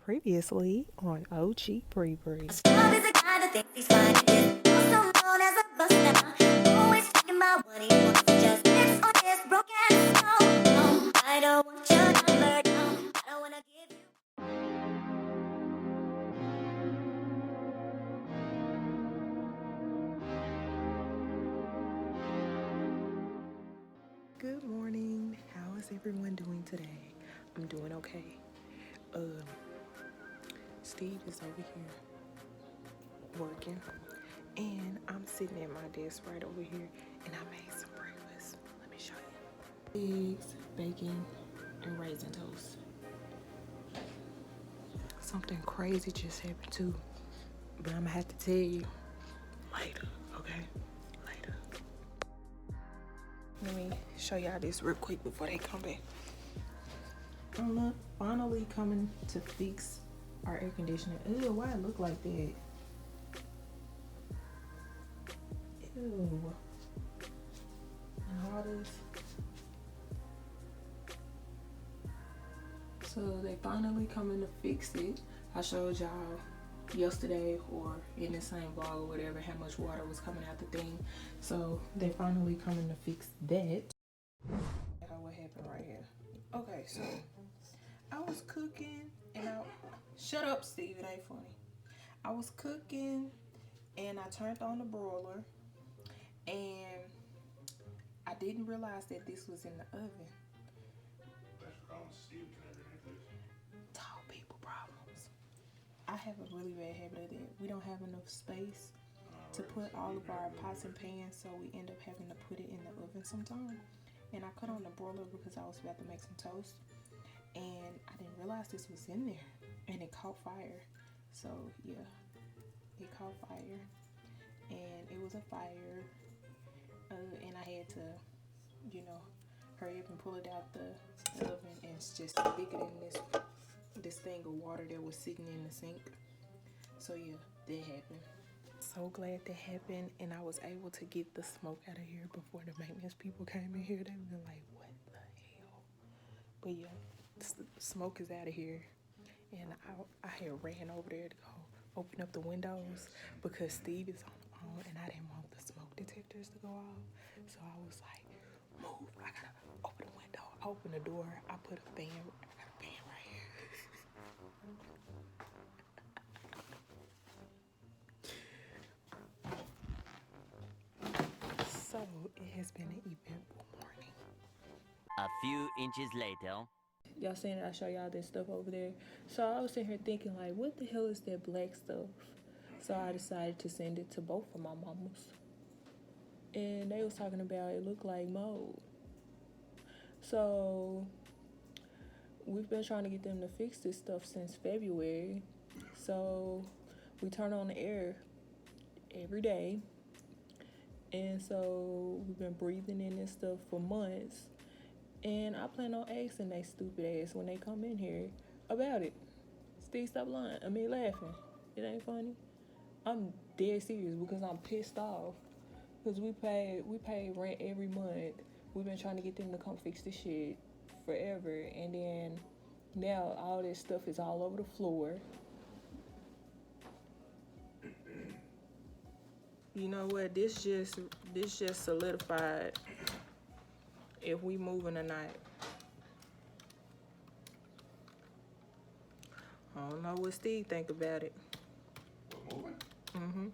Previously on OgBreeBree. I don't want your number, no. I don't wanna give you. Good morning. How is everyone doing today? I'm doing okay. Steve is over here working, and I'm sitting at my desk right over here, and I made some breakfast. Let me show you. Eggs, bacon, and raisin toast. Something crazy just happened too, but I'm gonna have to tell you later, okay? Later. Let me show y'all this real quick before they come back. I'm finally coming to fix our air conditioner. Ew, why it look like that? Ew. And all this. So they finally coming to fix it. I showed y'all yesterday or in the same vlog or whatever how much water was coming out the thing. So they finally coming to fix that. What happened right here? Okay, so I was cooking and shut up, Steve, it ain't funny. I was cooking and I turned on the broiler and I didn't realize that this was in the oven. Tall people problems. I have a really bad habit of that. We don't have enough space to put all of our pots and pans, so we end up having to put it in the oven sometime. And I cut on the broiler because I was about to make some toast, and I didn't realize this was in there, and it caught fire. So yeah, it caught fire, and it was a fire, and I had to, hurry up and pull it out the oven, and it's just bigger than this thing of water that was sitting in the sink. So yeah, that happened. So glad that happened, and I was able to get the smoke out of here before the maintenance people came in here. They were like, what the hell? But yeah, the smoke is out of here, and I had ran over there to go open up the windows because Steve is on the phone, and I didn't want the smoke detectors to go off. So I was like, move, I gotta open the window. I opened the door, I put a fan, I got a fan right here. So it has been an eventful morning. A few inches later. Y'all seen it? I show y'all this stuff over there. So I was sitting here thinking, like, what the hell is that black stuff? So I decided to send it to both of my mamas. And they was talking about it looked like mold. So we've been trying to get them to fix this stuff since February. So we turn on the air every day. And so we've been breathing in this stuff for months. And I plan on asking they stupid ass when they come in here about it. Steve, stop lying. Laughing. It ain't funny. I'm dead serious because I'm pissed off. Because we pay rent every month. We've been trying to get them to come fix this shit forever. And then now all this stuff is all over the floor. You know what? This just solidified if we moving or not. I don't know what Steve think about it. What, moving? Mm-hmm.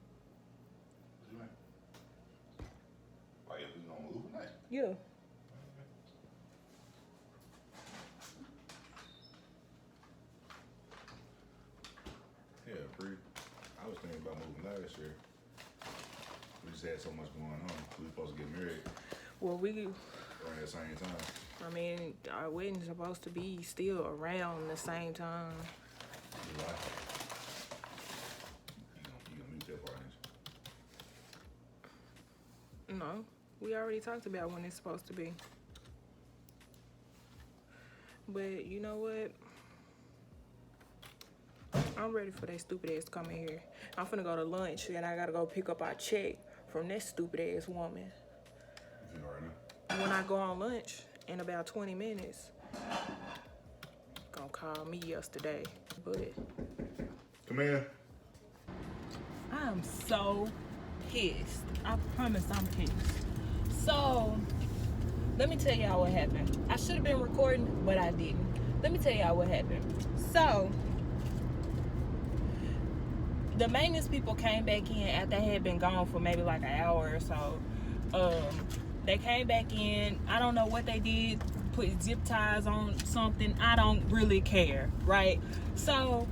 What you mean? Why, we gonna move tonight? Yeah. Yeah, Bree. I was thinking about moving last year. We just had so much going on. We were supposed to get married Well, around the same time. our wedding's supposed to be still around the same time. July. You gonna mute that part, ain't you? No, we already talked about when it's supposed to be. But you know what? I'm ready for that stupid ass to come in here. I'm finna go to lunch and I gotta go pick up our check from that stupid ass woman. You know right now? When I go on lunch in about 20 minutes, gonna call me yesterday But Come in. I am so pissed. I promise I'm pissed. So, let me tell y'all what happened. I should have been recording, but I didn't. Let me tell y'all what happened. So, the maintenance people came back in after they had been gone for maybe like an hour or so. They came back in. I don't know what they did. Put zip ties on something. I don't really care, right? So,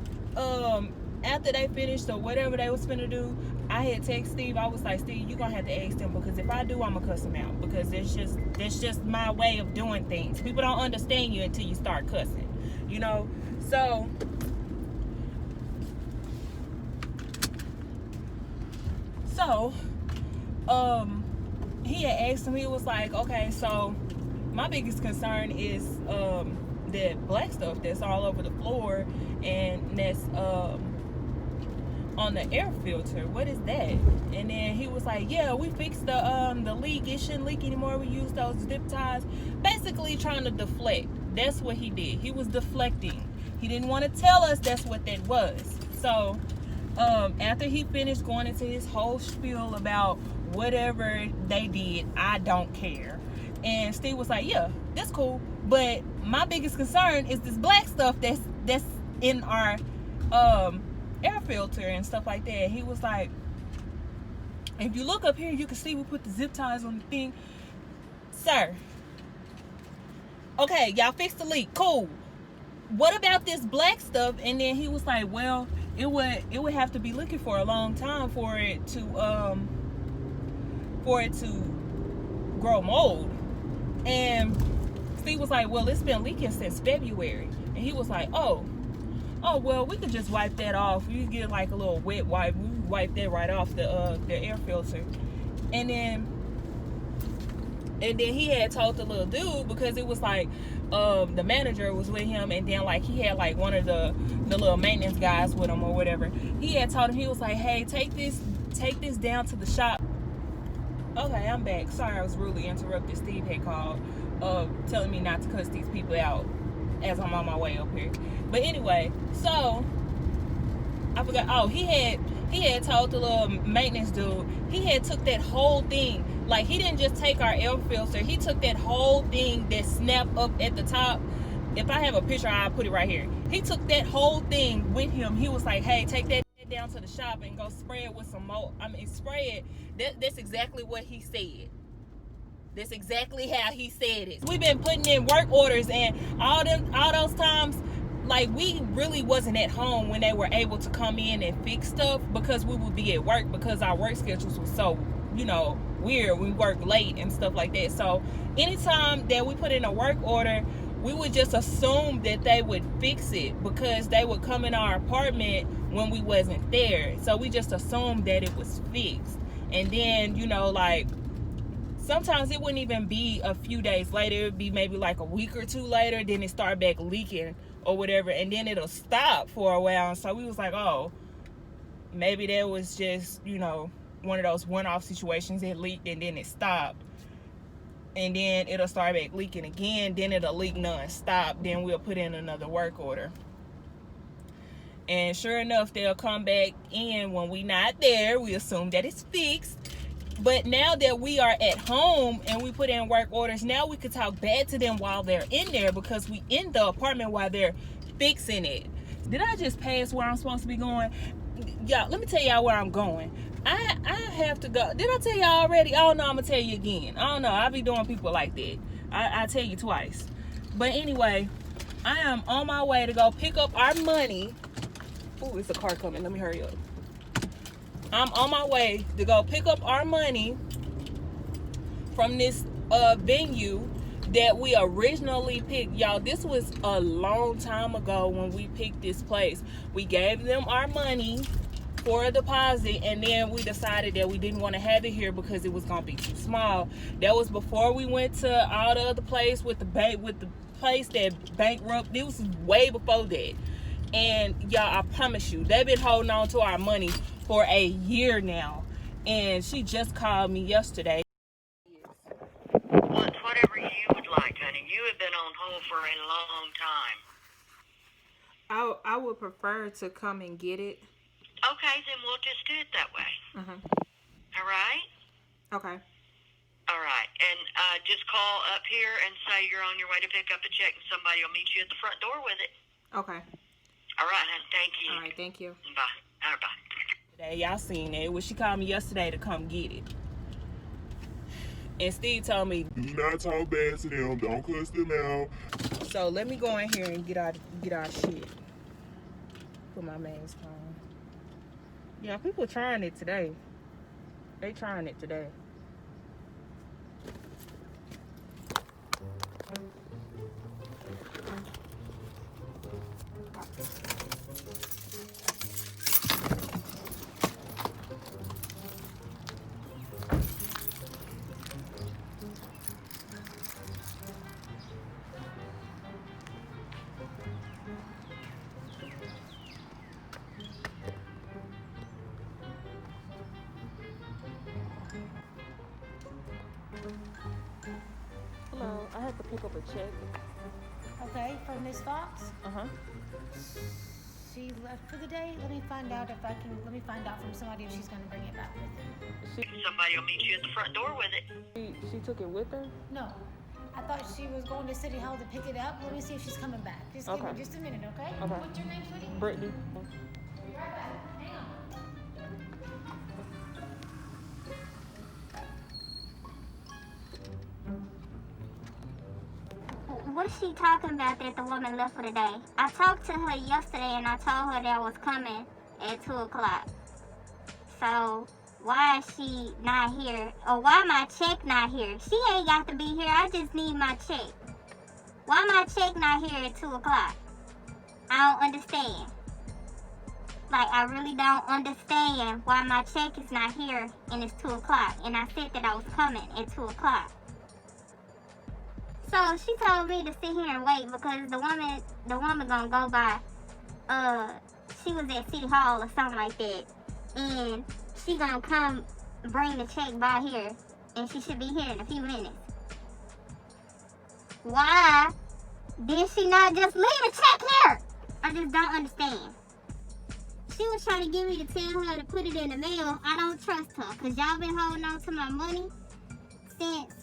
after they finished or whatever they was finna do, I had text Steve. I was like, Steve, you gonna have to ask them, because if I do, I'm gonna cuss them out, because that's just my way of doing things. People don't understand you until you start cussing, you know. So he had asked him. He was like, okay, so my biggest concern is that black stuff that's all over the floor and that's on the air filter. What is that? And then he was like, yeah, we fixed the leak. It shouldn't leak anymore. We use those zip ties. Basically trying to deflect. That's what he did. He was deflecting. He didn't want to tell us that's what that was. So after he finished going into his whole spiel about whatever they did, I don't care. And Steve was like, yeah, that's cool, but my biggest concern is this black stuff that's in our air filter and stuff like that. He was like, if you look up here, you can see we put the zip ties on the thing. Sir, okay, y'all fixed the leak, cool. What about this black stuff? And then he was like, well, it would have to be looking for a long time for it to grow mold. And Steve was like, well, it's been leaking since February. And he was like, oh, well, we could just wipe that off. You get like a little wet wipe. We wipe that right off the air filter. And then he had told the little dude, because it was like the manager was with him, and then like he had like one of the little maintenance guys with him or whatever. He had told him, he was like, hey, take this down to the shop. Okay, I'm back. Sorry, I was rudely interrupted. Steve had called telling me not to cuss these people out as I'm on my way up here. But anyway, so I forgot. Oh, he had told the little maintenance dude, he had took that whole thing. Like, he didn't just take our air filter. He took that whole thing that snapped up at the top. If I have a picture, I'll put it right here. He took that whole thing with him. He was like, hey, take that down to the shop and go spray it with some mold. I mean, spray it. That's exactly what he said. That's exactly how he said it. We've been putting in work orders, and all those times, like, we really wasn't at home when they were able to come in and fix stuff, because we would be at work, because our work schedules were so, you know, weird. We work late and stuff like that. So anytime that we put in a work order, we would just assume that they would fix it, because they would come in our apartment when we wasn't there. So we just assumed that it was fixed. And then, you know, like, sometimes it wouldn't even be a few days later. It would be maybe like a week or two later. Then it start back leaking or whatever. And then it'll stop for a while. And so we was like, oh, maybe that was just, you know, one of those one-off situations. It leaked and then it stopped. And then it'll start back leaking again. Then it'll leak non-stop. Then we'll put in another work order. And sure enough, they'll come back in when we not there. We assume that it's fixed. But now that we are at home and we put in work orders, now we could talk bad to them while they're in there, because we in the apartment while they're fixing it. Did I just pass where I'm supposed to be going? Y'all, let me tell y'all where I'm going. I have to go. Did I tell y'all already? Oh no, I'm gonna tell you again. I don't know. I be doing people like that. I tell you twice. But anyway, I am on my way to go pick up our money. Oh, it's a car coming. Let me hurry up. I'm on my way to go pick up our money from this venue that we originally picked. Y'all, this was a long time ago when we picked this place. We gave them our money for a deposit, and then we decided that we didn't want to have it here because it was going to be too small. That was before we went to all the other place with the bank, with the place that bankrupt. It was way before that. And y'all, I promise you, they've been holding on to our money for a year now. And she just called me yesterday. Well, it's whatever you would like, honey. You have been on hold for a long time. I would prefer to come and get it. Okay, then we'll just do it that way. All right? Okay. All right. And just call up here and say you're on your way to pick up a check and somebody will meet you at the front door with it. Okay. All right, hon. Thank you. All right, thank you. Bye. All right, bye. Y'all seen it. She called me yesterday to come get it. And Steve told me, do not talk bad to them. Don't cuss them out. so let me go in here and get our shit. Put my mask on. Yeah, people trying it today. They trying it today. Hello, I have to pick up a check. Okay, from Miss Fox. She left for the day. Let me find out from somebody if she's gonna bring it back with her. Somebody will meet you at the front door with it. She took it with her? No, I thought she was going to City Hall to pick it up. Let me see if she's coming back. Just give me Okay. just a minute, okay? Okay. What's your name, sweetie? Brittany. Be right back. Hang on. What's she talking about that the woman left for the day? I talked to her yesterday and I told her that I was coming at 2 o'clock. So why is she not here? Or why my check not here? She ain't got to be here. I just need my check. Why my check not here at 2 o'clock? I don't understand. Like, I really don't understand why my check is not here and it's 2 o'clock. And I said that I was coming at 2 o'clock. So she told me to sit here and wait because the woman gonna go by, she was at City Hall or something like that. And she gonna come bring the check by here and she should be here in a few minutes. Why did she not just leave the check here? I just don't understand. She was trying to get me to tell her to put it in the mail. I don't trust her because y'all been holding on to my money since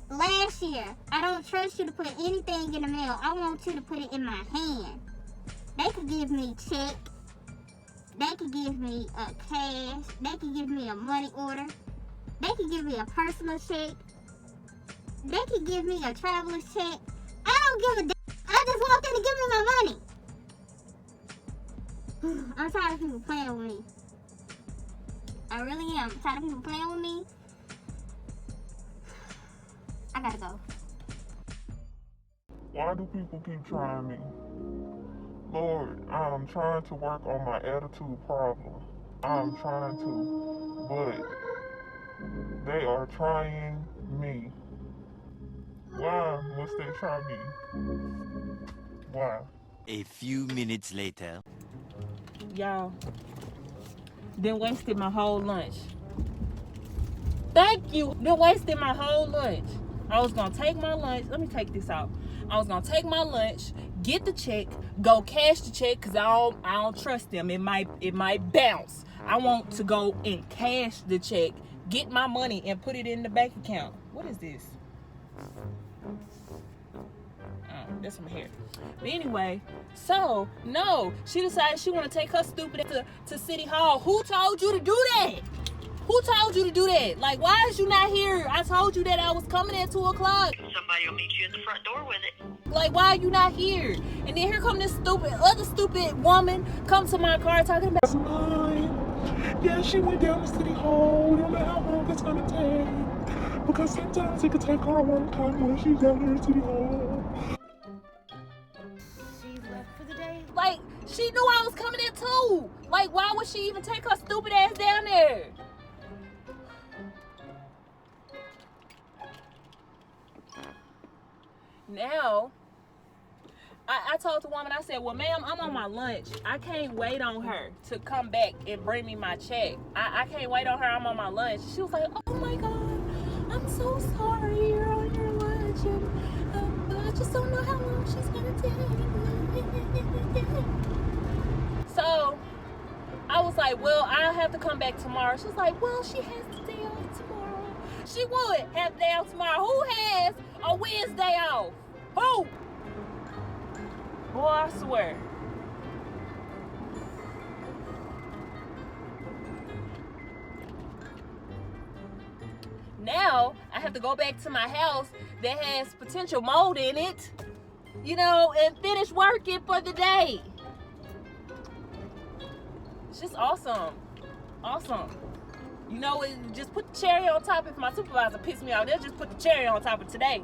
last year. I don't trust you to put anything in the mail. I want you to put it in my hand. They could give me check. They could give me a cash. They could give me a money order. They could give me a personal check. They could give me a traveler's check. I don't give a damn. I just want them to give me my money. I'm tired of people playing with me. I really am. I'm tired of people playing with me. I gotta go. Why do people keep trying me? Lord, I'm trying to work on my attitude problem. I'm trying to, but they are trying me. Why must they try me? Why? A few minutes later. Y'all, then wasted my whole lunch. Thank you. Then wasted my whole lunch. I was gonna take my lunch. Let me take this out. I was gonna take my lunch, get the check, go cash the check because I don't trust them. It might bounce. I want to go and cash the check, get my money, and put it in the bank account. What is this? Oh, that's my hair. But anyway, so no, she decided she want to take her stupid ass to City Hall. Who told you to do that? Who told you to do that? Like, why is you not here? I told you that I was coming at 2 o'clock. Somebody will meet you at the front door with it. Like, why are you not here? And then here come this other stupid woman come to my car talking about. That's mine. Yeah, she went down to City Hall. You don't know how long it's gonna take. Because sometimes it could take her a long time when she's down here at City Hall. She left for the day. Like, she knew I was coming at 2. Like, why would she even take her stupid ass down there? Now, I told the woman, I said, well, ma'am, I'm on my lunch. I can't wait on her to come back and bring me my check. I can't wait on her. I'm on my lunch. She was like, oh, my God, I'm so sorry you're on your lunch. And I just don't know how long she's going to take. So I was like, well, I'll have to come back tomorrow. She was like, well, she has the day off tomorrow. She would have the day off tomorrow. Who has a Wednesday off? Who? Boy, I swear. Now I have to go back to my house that has potential mold in it, you know, and finish working for the day. It's just awesome. Awesome. You know, just put the cherry on top. If my supervisor pissed me off, they'll just put the cherry on top of today.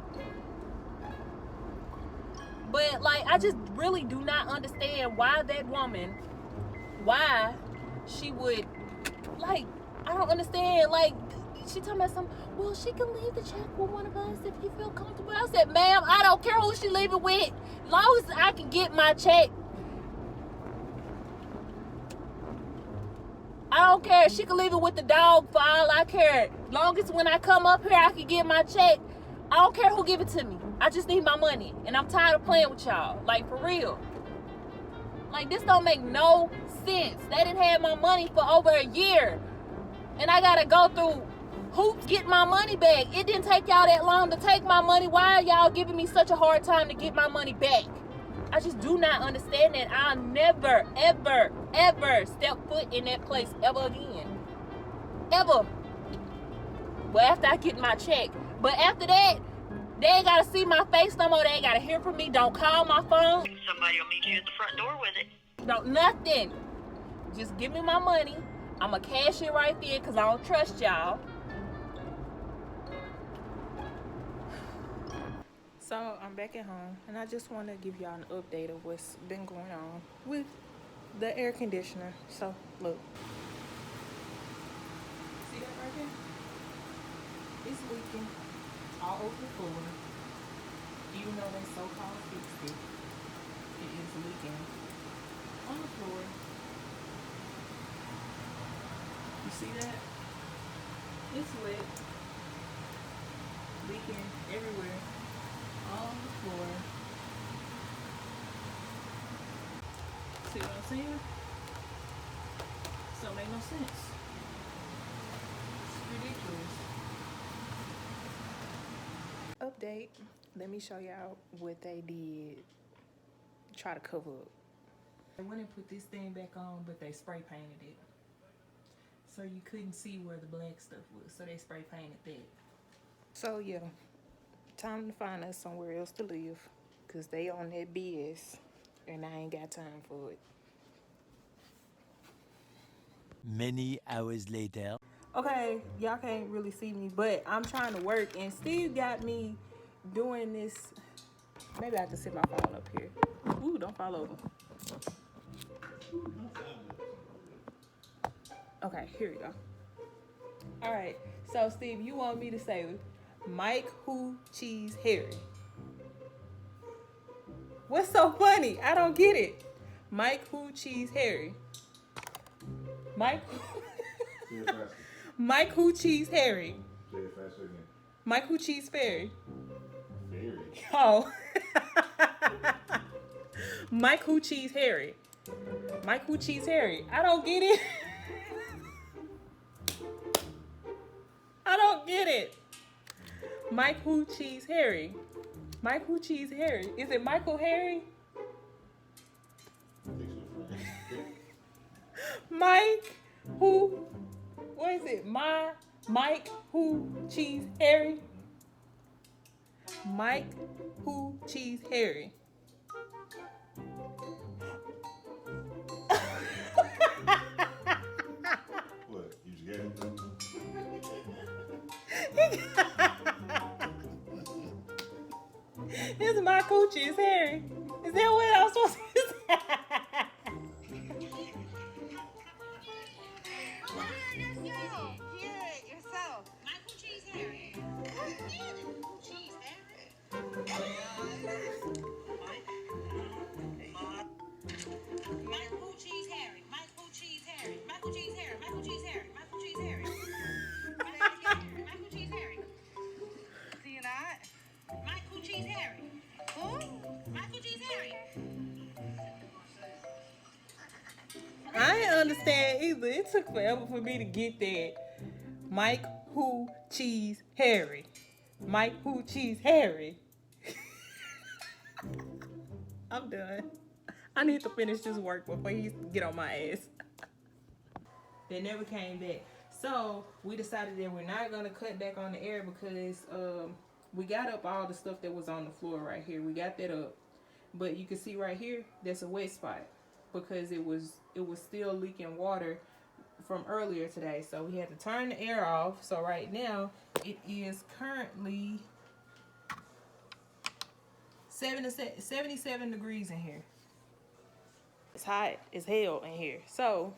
But, like, I just really do not understand why that woman, why she would, like, I don't understand. Like, she talking about something, well, she can leave the check with one of us if you feel comfortable. I said, ma'am, I don't care who she leave it with. As long as I can get my check. I don't care. She can leave it with the dog for all I care. As long as when I come up here, I can get my check. I don't care who give it to me. I just need my money. And I'm tired of playing with y'all. Like, for real. Like, this don't make no sense. They didn't have my money for over a year. And I got to go through hoops getting my money back. It didn't take y'all that long to take my money. Why are y'all giving me such a hard time to get my money back? I just do not understand that. I'll never, ever, ever step foot in that place ever again. Ever. Well, after I get my check. But after that, they ain't got to see my face no more. They ain't got to hear from me. Don't call my phone. Somebody will meet you at the front door with it. Don't nothing. Just give me my money. I'm going to cash it right there because I don't trust y'all. So I'm back at home, and I just want to give y'all an update of what's been going on with the air conditioner. So look, see that right there? It's leaking all over the floor. Even though they so-called fixed it, it is leaking on the floor. You see that? It's wet, leaking everywhere. On the floor. See what I'm saying? So it make no sense. It's ridiculous. Update. Let me show y'all what they did. Try to cover up. They went and put this thing back on, but they spray painted it. So you couldn't see where the black stuff was. So they spray painted that. So yeah. Time to find us somewhere else to live, because they on that BS and I ain't got time for it. Many hours later. Okay, y'all can't really see me, but I'm trying to work, and Steve got me doing this. Maybe I have to sit my phone up here. Ooh, don't fall over. Okay, here we go. All right, so Steve, you want me to say Mike Who Cheese Harry. What's so funny? I don't get it. Mike Who Cheese Harry. Mike Mike Who Cheese Harry. Say it faster again. Mike Who Cheese Fairy. Fairy. Oh. Mike Who Cheese Harry. Mike Who Cheese Harry. I don't get it. I don't get it. Mike Who Cheese Harry. Mike Who Cheese Harry. Is it Michael Harry? Mike Who, what is it? Mike Who Cheese Harry? Mike Who Cheese Harry. What? You just get it? It's my coochie, Harry. Is that what I'm supposed to say? Hear it yourself. Michael Cheese Harry. I didn't understand either. It took forever for me to get that. Mike, who, cheese, Harry. Mike, who, cheese, Harry. I'm done. I need to finish this work before he get on my ass. They never came back. So we decided that we're not gonna cut back on the air because we got up all the stuff that was on the floor right here. We got that up. But you can see right here, that's a wet spot because it was still leaking water from earlier today. So we had to turn the air off. So right now it is currently 77 degrees in here. It's hot as hell in here. So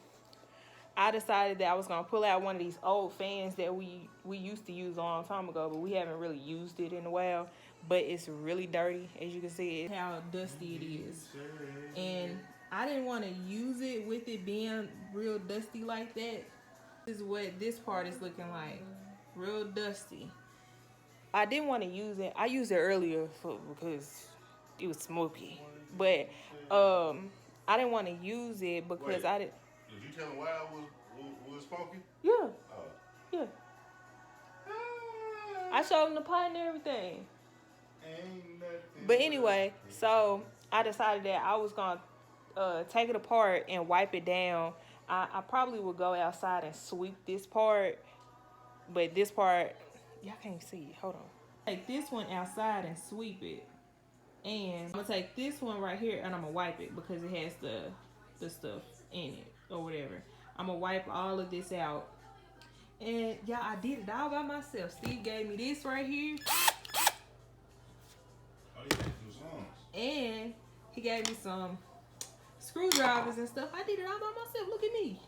I decided that I was gonna pull out one of these old fans that we used to use a long time ago, but we haven't really used it in a while. But it's really dirty, as you can see how dusty it is. And I didn't want to use it with it being real dusty like that. This is what this part is looking like, real dusty. I didn't want to use it. I used it earlier because it was smoky, but I didn't want to use it because I didn't. Did you tell him why it was smoky? Yeah. Oh. Yeah. I showed him the pot and everything. But anyway, so I decided that I was gonna take it apart and wipe it down. I probably would go outside and sweep this part, but this part, y'all can't see it. Hold on. Take this one outside and sweep it, and I'm gonna take this one right here and I'm gonna wipe it because it has the stuff in it or whatever. I'm gonna wipe all of this out, and y'all, I did it all by myself. Steve gave me this right here. And he gave me some screwdrivers and stuff. I did it all by myself. Look at me.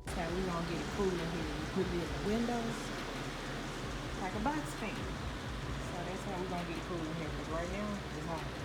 That's how we gonna get it cool in here. We put it in the windows like a box fan. So that's how we gonna get it cool in here, because right now it's hot.